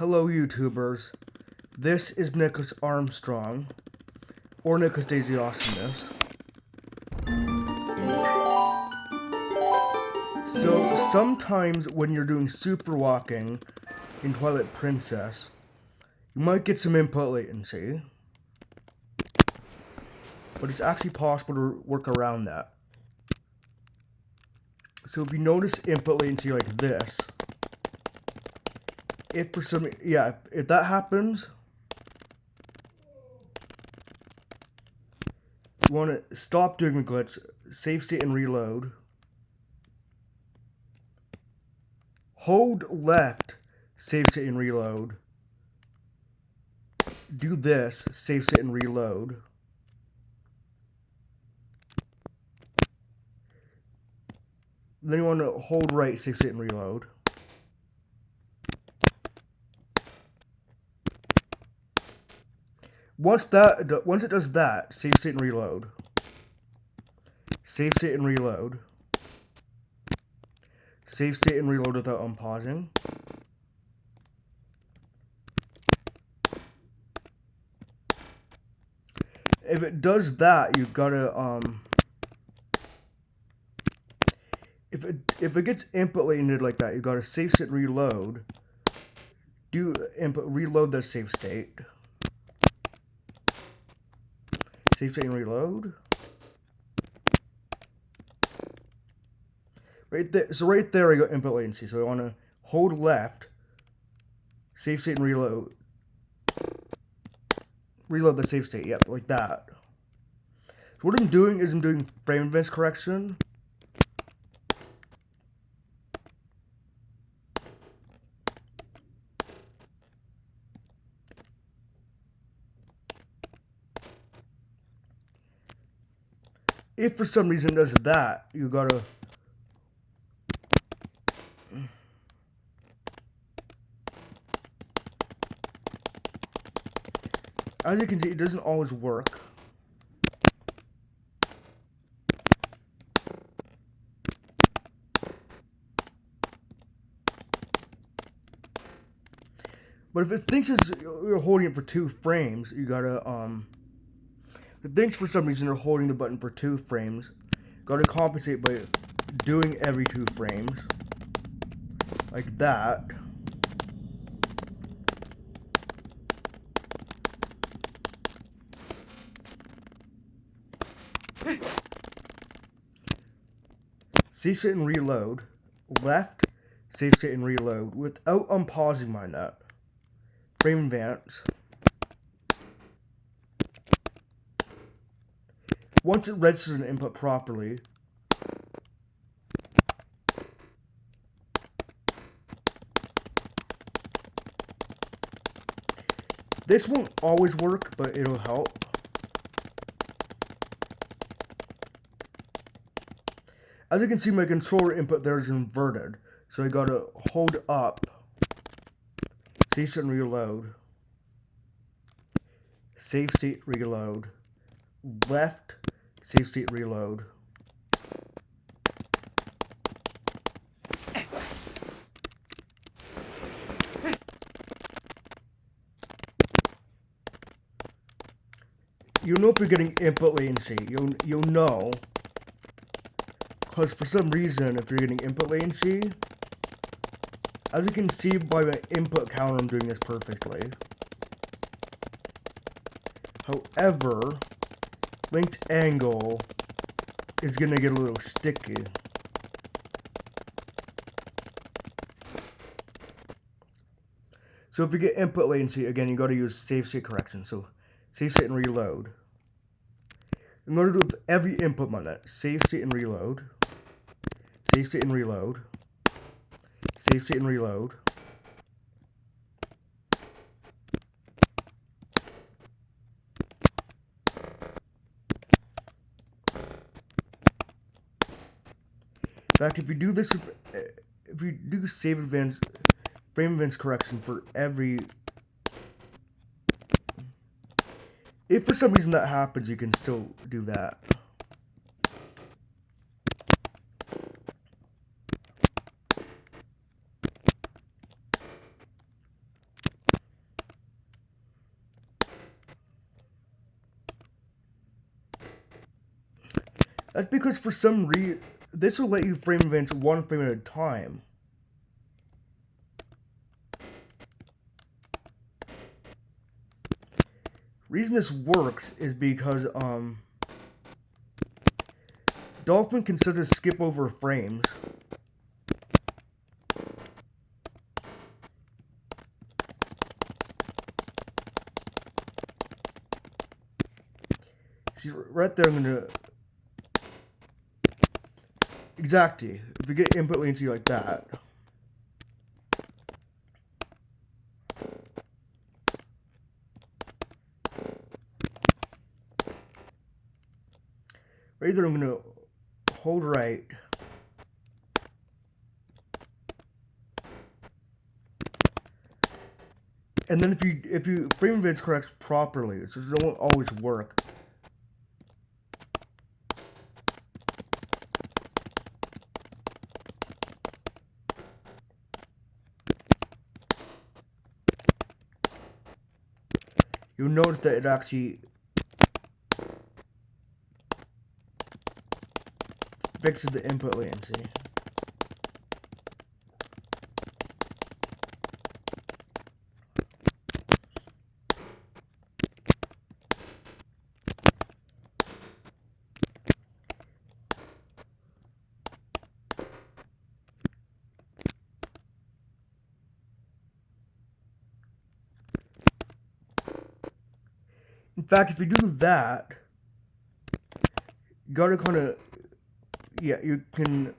Hello YouTubers, this is Nicholas Armstrong, or NicholasDaisy Awesomeness. So sometimes when you're doing superwalking in Twilight Princess, you might get some input latency, but it's actually possible to work around that. So if you notice input latency like this, if that happens, you want to stop doing the glitch, save state and reload. Hold left, save state and reload. Do this, save state and reload. Then you want to hold right, save state and reload. Once it does that, save state and reload. Save state and reload. Save state and reload without unpausing. If it does that, you've gotta if it gets input latented like that, you gotta save state and reload. Do input reload the save state. Save state and reload. Right there. So right there I got input latency. So I want to hold left, save state and reload. Reload the save state. Yep, like that. So what I'm doing is I'm doing frame advance correction. If for some reason it does that, you gotta as you can see, it doesn't always work. But if it thinks you're holding it for 2 frames, you gotta if it thinks for some reason you're holding the button for 2 frames, gotta compensate by doing every 2 frames. Like that. Save state and reload. Left, save state and reload without unpausing my nut. Frame advance. Once it registers an input properly, this won't always work, but it'll help. As you can see, my controller input there is inverted, so I gotta hold up, save state and reload, save state, reload, left, save state, reload. You'll know if you're getting input latency. You'll know. Because for some reason, if you're getting input latency, as you can see by my input counter, I'm doing this perfectly. However, linked angle is going to get a little sticky. So if you get input latency, again, you got to use save state correction. So save state and reload. I'm going to do it with every input button. Save state and reload. Save state and reload. Save state and reload. In fact, if you do this, if you do save advance, frame advance correction for every, if for some reason that happens, you can still do that. That's because for some reason, this will let you frame events one frame at a time. Reason this works is because Dolphin can sort of skip over frames. See, right there, I'm gonna exactly. If you get input latency like that, right there, I'm gonna hold right. And then if you frame events correct properly, so it won't always work. You'll notice that it actually fixes the input latency. In fact, if you do that, you gotta kind of, yeah, you can.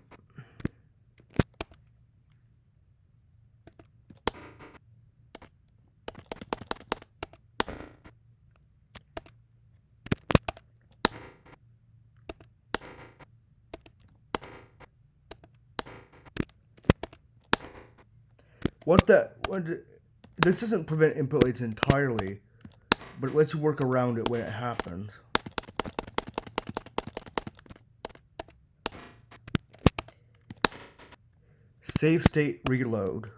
This doesn't prevent input latency entirely, but it lets you work around it when it happens. Save state reload.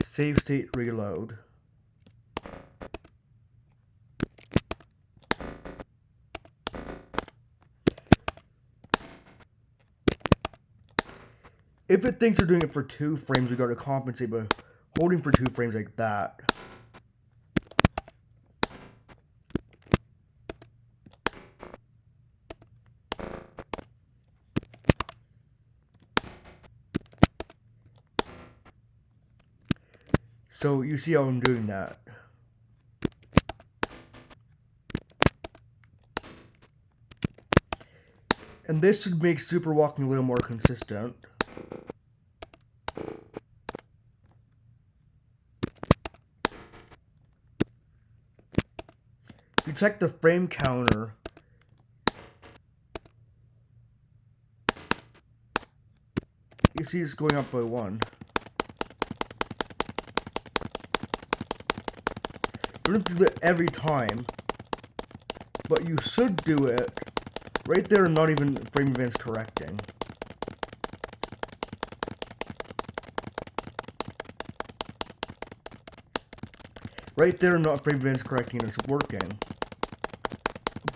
Save state reload. If it thinks you're doing it for 2 frames, we gotta compensate by holding for 2 frames like that. So you see how I'm doing that. And this should make superwalking a little more consistent. If you check the frame counter, you see it's going up by 1. You don't have to do it every time, but you should do it right there, not even frame events correcting. Right there, not frame events correcting, and it's working.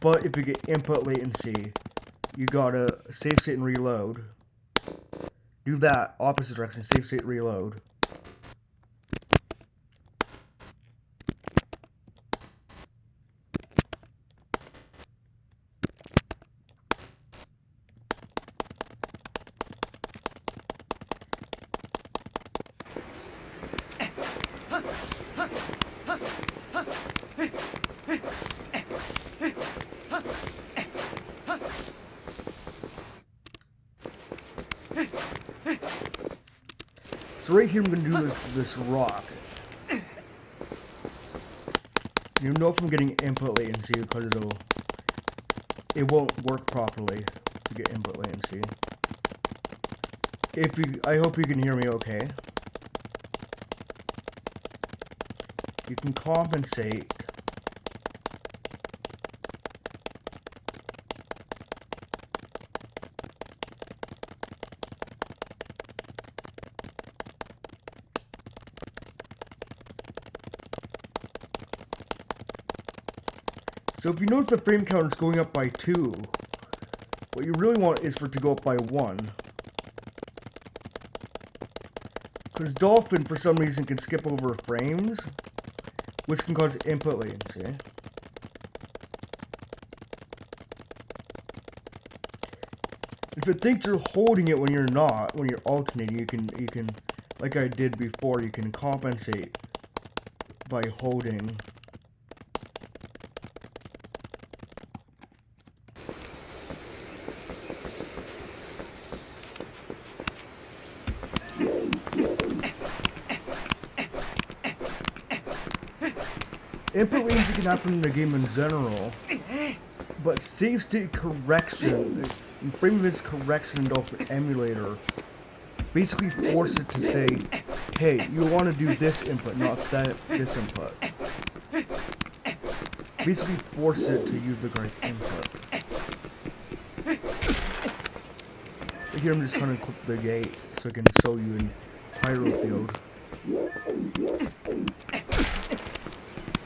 But if you get input latency, you gotta save state and reload. Do that, opposite direction, save state, reload. So right here I'm going to do this rock. You know if I'm getting input latency because it won't work properly to get input latency. I hope you can hear me okay. You can compensate. So if you notice the frame counter is going up by 2, what you really want is for it to go up by 1. Because Dolphin, for some reason, can skip over frames, which can cause input latency. If it thinks you're holding it when you're not, when you're alternating, you can, like I did before, you can compensate by holding. Input latency can happen in the game in general, but save state correction and frame events correction in Dolphin Emulator basically force it to say, hey, you want to do this input, not this input. Basically force it to use the correct input. Here I'm just trying to click the gate so I can show you in Hyrule Field.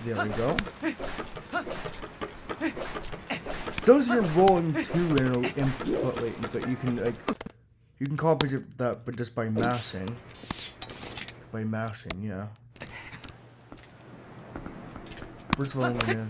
There we go. Still, you're rolling 2 in an input latency, but you can compensate that, but just by mashing. By mashing, yeah. First of all, I'm gonna...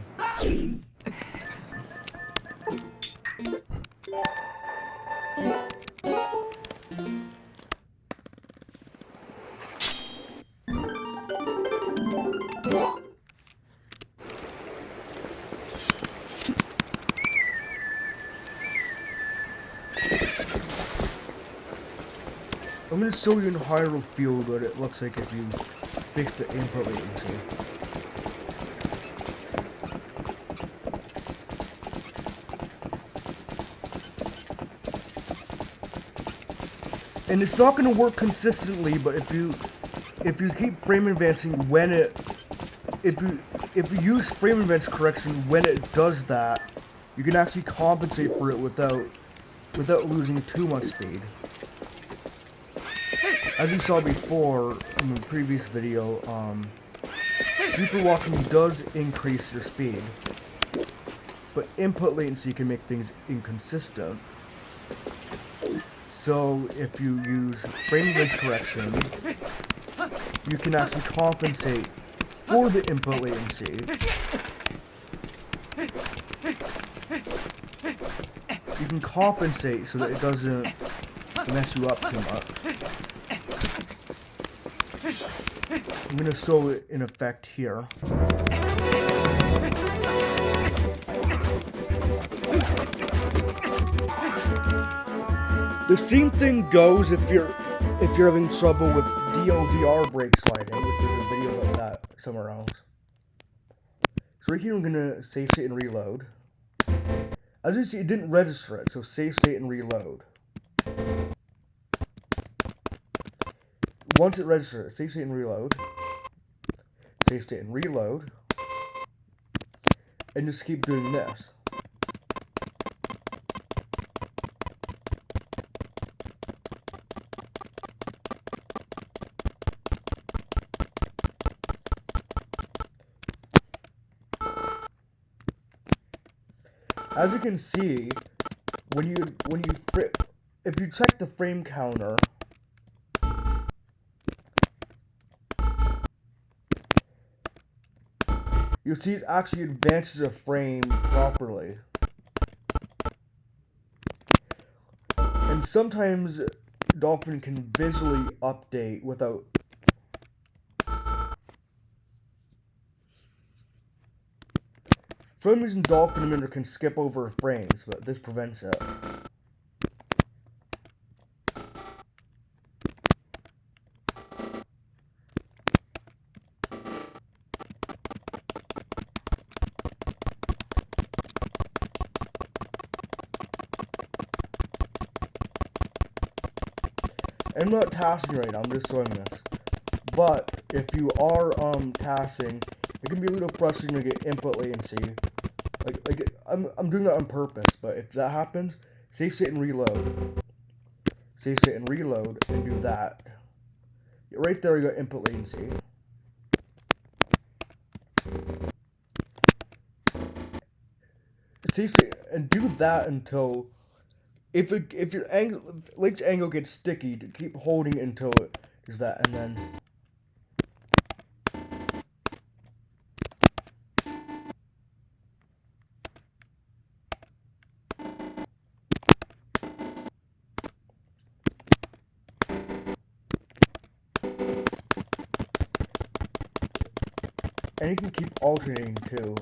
I'm going to show you in Hyrule Field what it looks like if you fix the input latency. And it's not going to work consistently, but if you keep frame advancing when it, if you use frame advance correction when it does that, you can actually compensate for it without losing too much speed. As you saw before in the previous video, superwalking does increase your speed, but input latency can make things inconsistent. So if you use frame advance correction, you can actually compensate for the input latency. You can compensate so that it doesn't mess you up too much. I'm going to show it in effect here. The same thing goes if you're having trouble with DLDR brake sliding, which there's a video about that somewhere else. So right here I'm going to save state and reload. As you see, it didn't register it, so save state and reload. Once it registers, save state and reload. Save state and reload. And just keep doing this. As you can see, if you check the frame counter, you'll see it actually advances a frame properly. And sometimes Dolphin can visually update without... For some reason, Dolphin Emulator can skip over frames, but this prevents it. I'm not tasking right now, I'm just showing this. But if you are tasking, it can be a little frustrating to get input latency. I'm doing that on purpose, but if that happens, save state and reload. Save state and reload and do that. Right there you got input latency. and do that until if your late's angle gets sticky, to keep holding it until it does that, and then. And you can keep alternating too.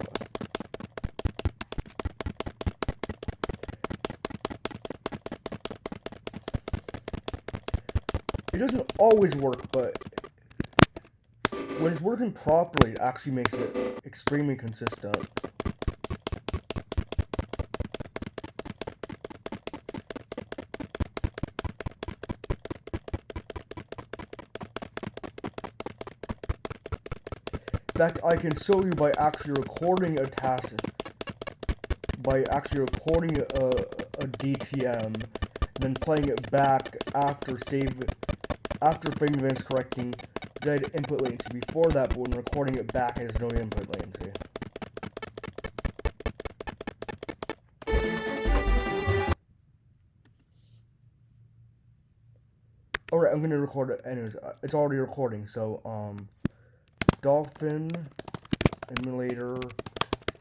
It doesn't always work, but when it's working properly, it actually makes it extremely consistent. In fact, I can show you by actually recording a task, by actually recording a DTM, and then playing it back after frame events correcting, I had input latency before that, but when recording it back, it has no input latency. Alright, I'm gonna record it anyways. It's already recording, so, Dolphin Emulator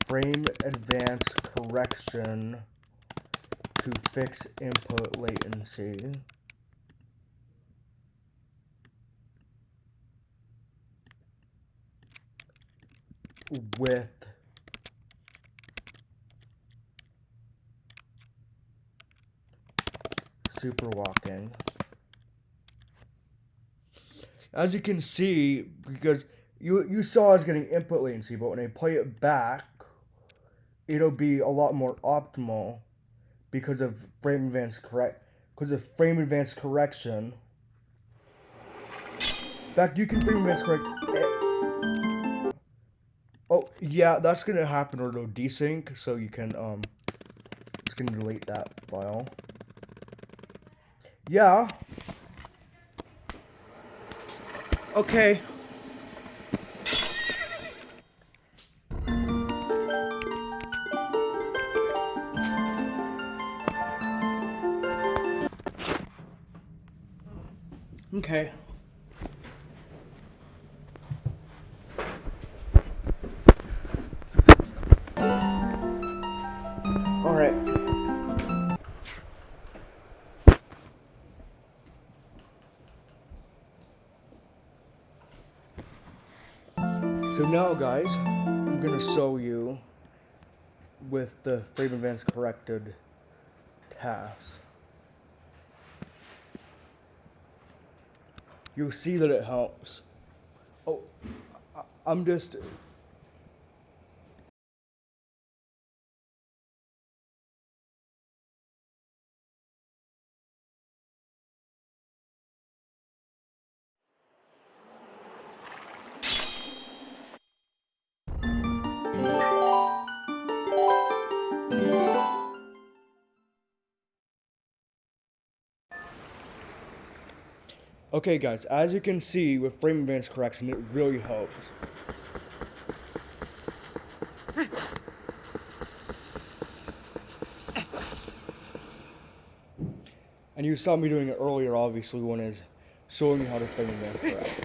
frame advance correction to fix input latency. With superwalking. As you can see, because you saw I was getting input latency, but when I play it back, it'll be a lot more optimal because of frame advance correction. In fact, you can frame advance correct. Oh yeah, that's gonna happen or it'll desync, so you can just gonna delete that file. Yeah. Okay. Okay. Alright. So now, guys, I'm gonna show you with the frame advance corrected tasks. You'll see that it helps. Oh, I'm just... Okay guys, as you can see with frame advance correction, it really helps. And you saw me doing it earlier, obviously, one is showing you how to frame advance correct.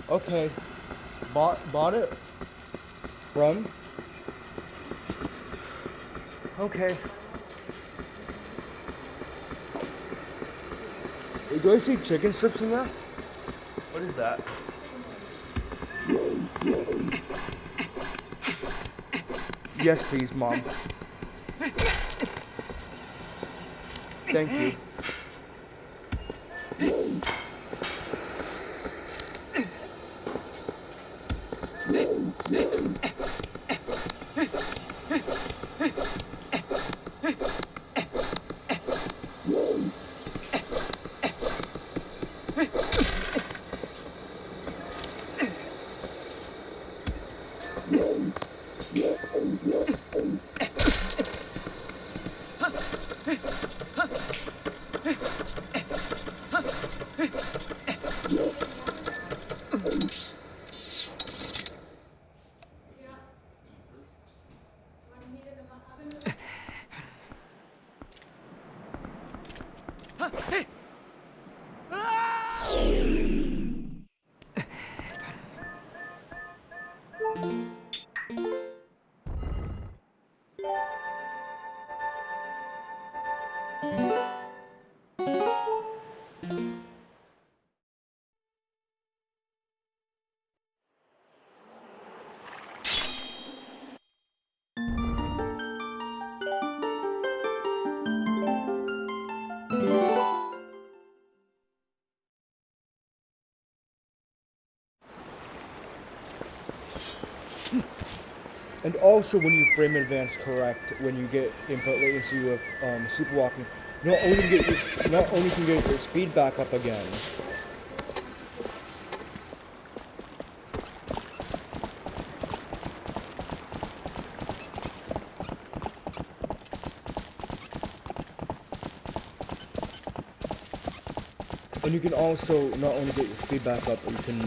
Okay, bought it from. Okay. Do I see chicken strips in there? What is that? Yes, please, Mom. Thank you. And also, when you frame advance correct, when you get input latency with superwalking, not only can you get your speed back up again, and you can also not only get your speed back up, but you can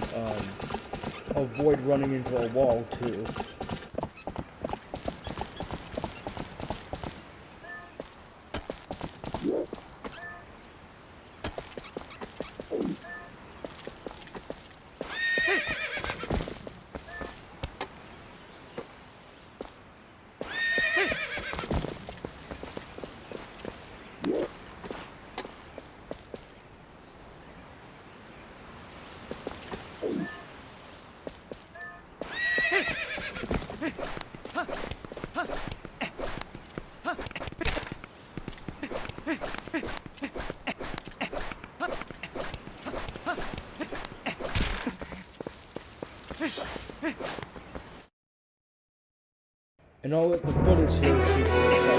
avoid running into a wall too. And all the footage here is